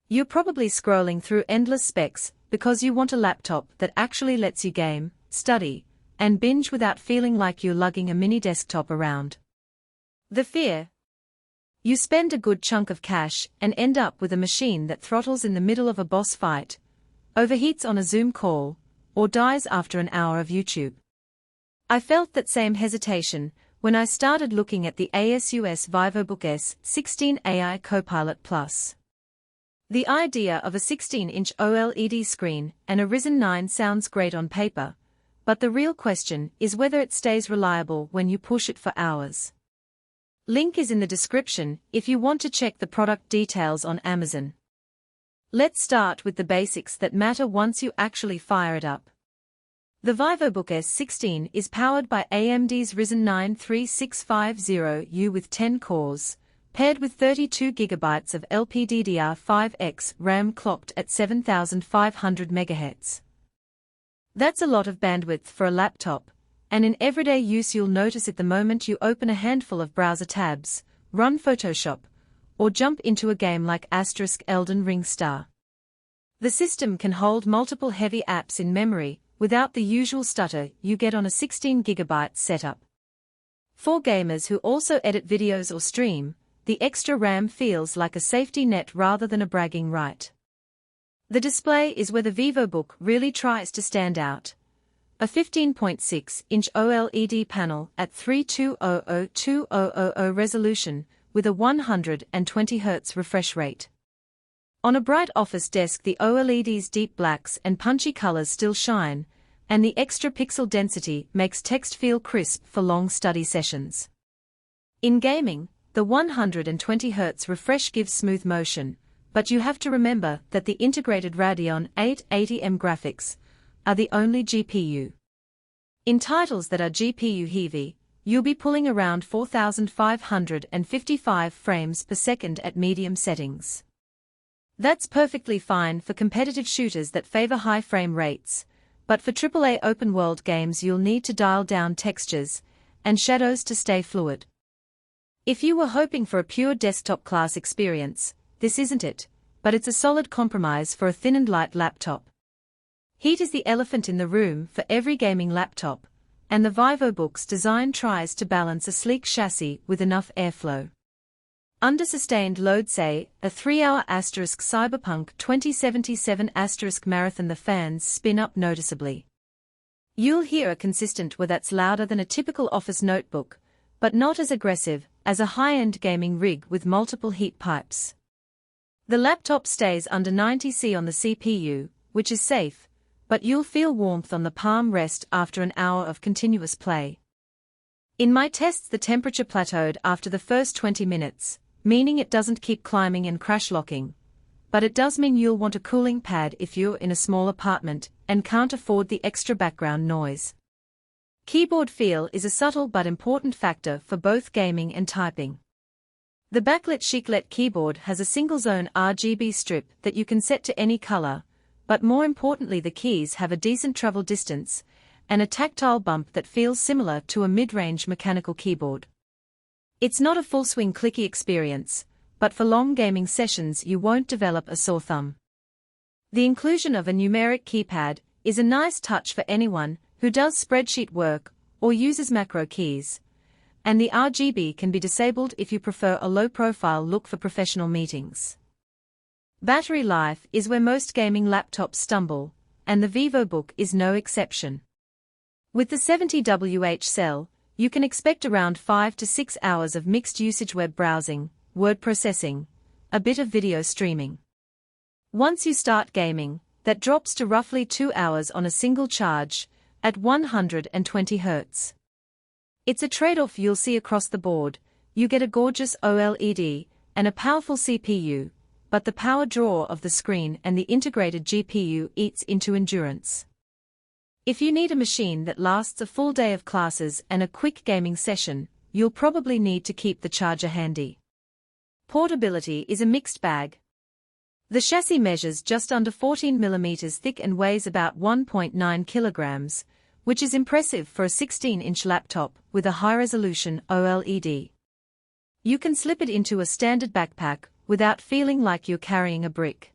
You're probably scrolling through endless specs because you want a laptop that actually lets you game, study, and binge without feeling like you're lugging a mini desktop around. The fear? You spend a good chunk of cash and end up with a machine that throttles in the middle of a boss fight, overheats on a Zoom call, or dies after an hour of YouTube. I felt that same hesitation when I started looking at the ASUS Vivobook S16 AI Copilot Plus. The idea of a 16-inch OLED screen and a Ryzen 9 sounds great on paper, but the real question is whether it stays reliable when you push it for hours. Link is in the description if you want to check the product details on Amazon. Let's start with the basics that matter once you actually fire it up. The Vivobook S16 is powered by AMD's Ryzen 9 3650U with 10 cores, paired with 32 GB of LPDDR5X RAM clocked at 7,500 MHz. That's a lot of bandwidth for a laptop, and in everyday use you'll notice it the moment you open a handful of browser tabs, run Photoshop, or jump into a game like Elden Ring Star. The system can hold multiple heavy apps in memory without the usual stutter you get on a 16 GB setup. For gamers who also edit videos or stream, the extra RAM feels like a safety net rather than a bragging right. The display is where the Vivobook really tries to stand out. A 15.6-inch OLED panel at 3200x2000 resolution with a 120 Hz refresh rate. On a bright office desk the OLED's deep blacks and punchy colors still shine, and the extra pixel density makes text feel crisp for long study sessions. In gaming, the 120 Hz refresh gives smooth motion, but you have to remember that the integrated Radeon 880M graphics are the only GPU. In titles that are GPU heavy, you'll be pulling around 4,555 frames per second at medium settings. That's perfectly fine for competitive shooters that favor high frame rates, but for AAA open-world games you'll need to dial down textures and shadows to stay fluid. If you were hoping for a pure desktop-class experience, this isn't it, but it's a solid compromise for a thin and light laptop. Heat is the elephant in the room for every gaming laptop, and the Vivobook's design tries to balance a sleek chassis with enough airflow. Under sustained load, say, a 3-hour Cyberpunk 2077 marathon, the fans spin up noticeably. You'll hear a consistent whir that's louder than a typical office notebook, but not as aggressive as a high-end gaming rig with multiple heat pipes. The laptop stays under 90 degrees on the CPU, which is safe, but you'll feel warmth on the palm rest after an hour of continuous play. In my tests the temperature plateaued after the first 20 minutes, meaning it doesn't keep climbing and crash-locking, but it does mean you'll want a cooling pad if you're in a small apartment and can't afford the extra background noise. Keyboard feel is a subtle but important factor for both gaming and typing. The Backlit Chiclet keyboard has a single-zone RGB strip that you can set to any color, but more importantly the keys have a decent travel distance and a tactile bump that feels similar to a mid-range mechanical keyboard. It's not a full-swing clicky experience, but for long gaming sessions you won't develop a sore thumb. The inclusion of a numeric keypad is a nice touch for anyone who does spreadsheet work or uses macro keys, and the RGB can be disabled if you prefer a low-profile look for professional meetings. Battery life is where most gaming laptops stumble, and the Vivobook is no exception. With the 70Wh cell, you can expect around 5 to 6 hours of mixed-usage web browsing, word processing, a bit of video streaming. Once you start gaming, that drops to roughly 2 hours on a single charge, at 120 Hz. It's a trade-off you'll see across the board. You get a gorgeous OLED and a powerful CPU, but the power draw of the screen and the integrated GPU eats into endurance. If you need a machine that lasts a full day of classes and a quick gaming session, you'll probably need to keep the charger handy. Portability is a mixed bag. The chassis measures just under 14 mm thick and weighs about 1.9 kilograms, which is impressive for a 16-inch laptop with a high-resolution OLED. You can slip it into a standard backpack without feeling like you're carrying a brick.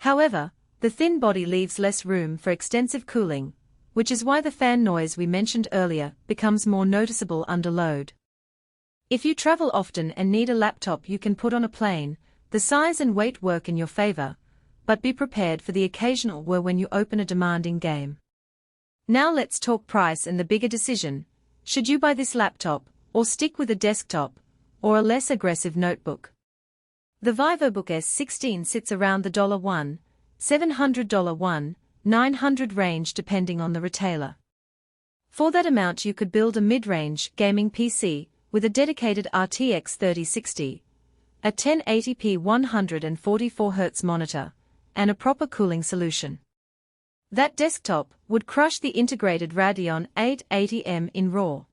However, the thin body leaves less room for extensive cooling, which is why the fan noise we mentioned earlier becomes more noticeable under load. If you travel often and need a laptop you can put on a plane, the size and weight work in your favor, but be prepared for the occasional whir when you open a demanding game. Now let's talk price and the bigger decision: should you buy this laptop, or stick with a desktop, or a less aggressive notebook? The Vivobook S16 sits around the $700 $900 range depending on the retailer. For that amount you could build a mid-range gaming PC with a dedicated RTX 3060, a 1080p 144Hz monitor, and a proper cooling solution. That desktop would crush the integrated Radeon 880M in RAW.